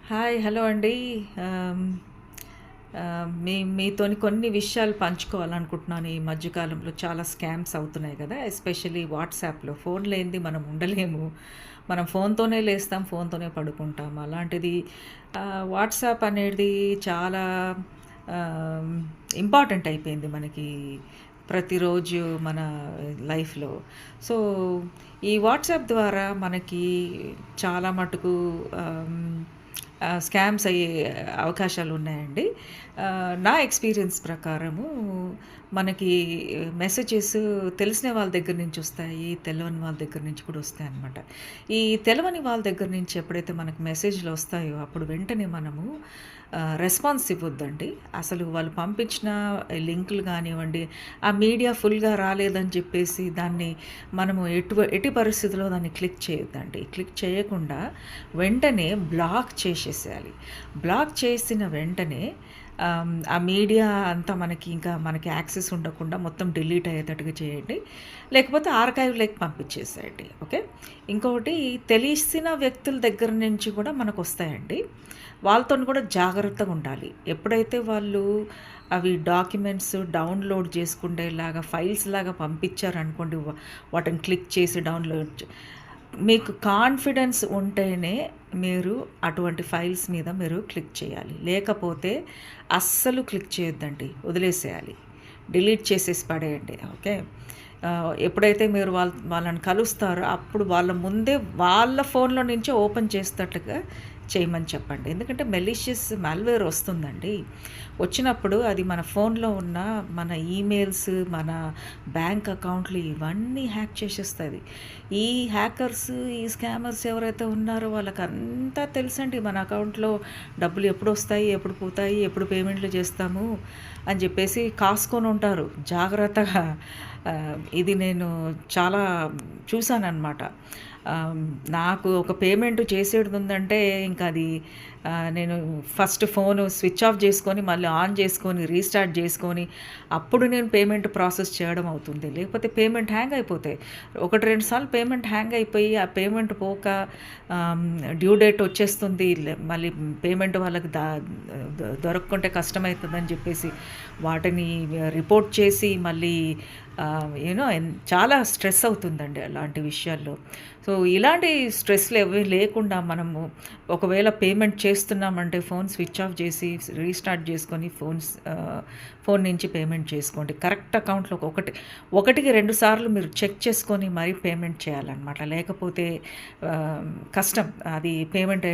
Hi. Hello అండి. ఆహ్, మీతోని కొన్ని విషయాలు పంచుకోవాలనుకుంటున్నాను. ఈ మధ్య కాలంలో చాలా స్కామ్స్ అవుతున్నాయి గదా! ఎస్పెషల్లీ వాట్సాప్‌లో. ఫోన్ లేనిది మనం ఉండలేము. మనం ఫోన్‌తోనే లేస్తాం, ఫోన్‌తోనే పడుకుంటాం. అలాంటిది వాట్సాప్ అనేది చాలా ఆహ్, ఇంపార్టెంట్ అయిపోయింది మనకి ప్రతిరోజు మన లైఫ్‌లో. సో, ఈ వాట్సాప్ ద్వారా మనకి చాలా మటుకు ఆహ్, స్కామ్స్ అయ్యే అవకాశాలున్నాయండి. నా ఎక్స్‌పీరియన్స్ ప్రకారము మనకి మెసేజెస్ తెలిసిన వాళ్ళ దగ్గర నుంచి వస్తాయి. తెలవని వాళ్ళ దగ్గర నుంచి కూడా వస్తాయన్నమాట. ఈ తెలవని వాళ్ళ దగ్గర నుంచి ఎప్పుడైతే మనకు మెసేజ్‌లు వస్తాయో అప్పుడు వెంటనే మనము రెస్పాన్స్ ఇవ్వొద్దండి. అసలు వాళ్ళు పంపించిన లింకులు గానివ్వండి, ఆ మీడియా ఫుల్‌గా రాలేదని చెప్పేసి దాన్ని మనము ఎట్టి పరిస్థితిలో దాన్ని క్లిక్ చేయొద్దండి. క్లిక్ చేయకుండా వెంటనే బ్లాక్ చేసేసేయాలి. బ్లాక్ చేసిన వెంటనే ఆ మీడియా అంతా మనకి యాక్సెస్ ఉండకుండా మొత్తం డిలీట్ అయ్యేటట్టుగా చేయండి. లేకపోతే ఆర్కైవ్‌లోకి పంపించేసేయండి. ఓకే. ఇంకొకటి తెలిసిన వ్యక్తుల దగ్గర నుంచి కూడా మనకొస్తాయండి. వాళ్ళతోని కూడా జాగ్రత్తగా ఉండాలి. ఎప్పుడైతే వాళ్ళు అవి డాక్యుమెంట్స్ డౌన్‌లోడ్ చేసుకునేలాగా ఫైల్స్ లాగా పంపించారనుకోండి, వాటిని క్లిక్ చేసి మీకు కాన్ఫిడెన్స్ ఉంటేనే మీరు అటువంటి ఫైల్స్ మీద మీరు క్లిక్ చేయాలి. లేకపోతే అస్సలు క్లిక్ చేయొద్దండి. వదిలేసేయాలి. డిలీట్ చేసేసి పడేయండి. ఓకే. ఎప్పుడైతే మీరు వాళ్ళని కలుస్తారో అప్పుడు వాళ్ళ ముందే వాళ్ళ ఫోన్‌లో నుంచే ఓపెన్ చేసేటట్లుగా చేయమని చెప్పండి. ఎందుకంటే మెలీషియస్ మాల్‌వేర్ వస్తుందండి. వచ్చినప్పుడు అది మన ఫోన్‌లో ఉన్న మన ఈమెయిల్స్, మన బ్యాంక్ అకౌంట్‌లు ఇవన్నీ హ్యాక్ చేసేస్తది. ఈ హ్యాకర్స్, ఈ స్కామర్స్ ఎవరైతే ఉన్నారో వాళ్ళకంతా తెలుసండి మన అకౌంట్‌లో డబ్బులు ఎప్పుడొస్తాయి, ఎప్పుడు పోతాయి, ఎప్పుడు పేమెంట్లు చేస్తాము అని చెప్పేసి కాసుకొనుంటారు. జాగ్రత్తగా ఇది నేను చాలా చూసాననమాట. ఆహ్, నాకు ఒక పేమెంట్ చేసేడుందంటే ఇంక అది నేను ఫస్ట్ ఫోను స్విచ్ ఆఫ్ చేసుకొని, మళ్ళీ ఆన్ చేసుకొని, రీస్టార్ట్ చేసుకొని, అప్పుడు నేను పేమెంట్ ప్రాసెస్ చేయడం అవుతుంది. లేకపోతే పేమెంట్ హ్యాంగ్ అయిపోతాయి. 1, 2 సార్లు పేమెంట్ హ్యాంగ్ అయిపోయి, ఆ పేమెంట్ పోక డ్యూ డేట్ వచ్చేస్తుంది. మళ్ళీ పేమెంట్ వాళ్ళకి దొరక్కుంటే కష్టమైతదని చెప్పేసి వాటిని రిపోర్ట్ చేసి మళ్ళీ చాలా స్ట్రెస్ అవుతుందండి అలాంటి విషయాల్లో. సో, ఇలాంటి స్ట్రెస్‌లు ఏవి లేకుండా మనము ఒకవేళ పేమెంట్ చేస్తున్నామంటే ఫోన్ స్విచ్ ఆఫ్ చేసి రీస్టార్ట్ చేసుకొని ఫోన్ నుంచి పేమెంట్ చేసుకోండి. కరెక్ట్ అకౌంట్‌లో ఒకటికి 2 సార్లు మీరు చెక్ చేసుకొని మరీ పేమెంట్ చేయాలనమాట. లేకపోతే కష్టం. అది పేమెంట్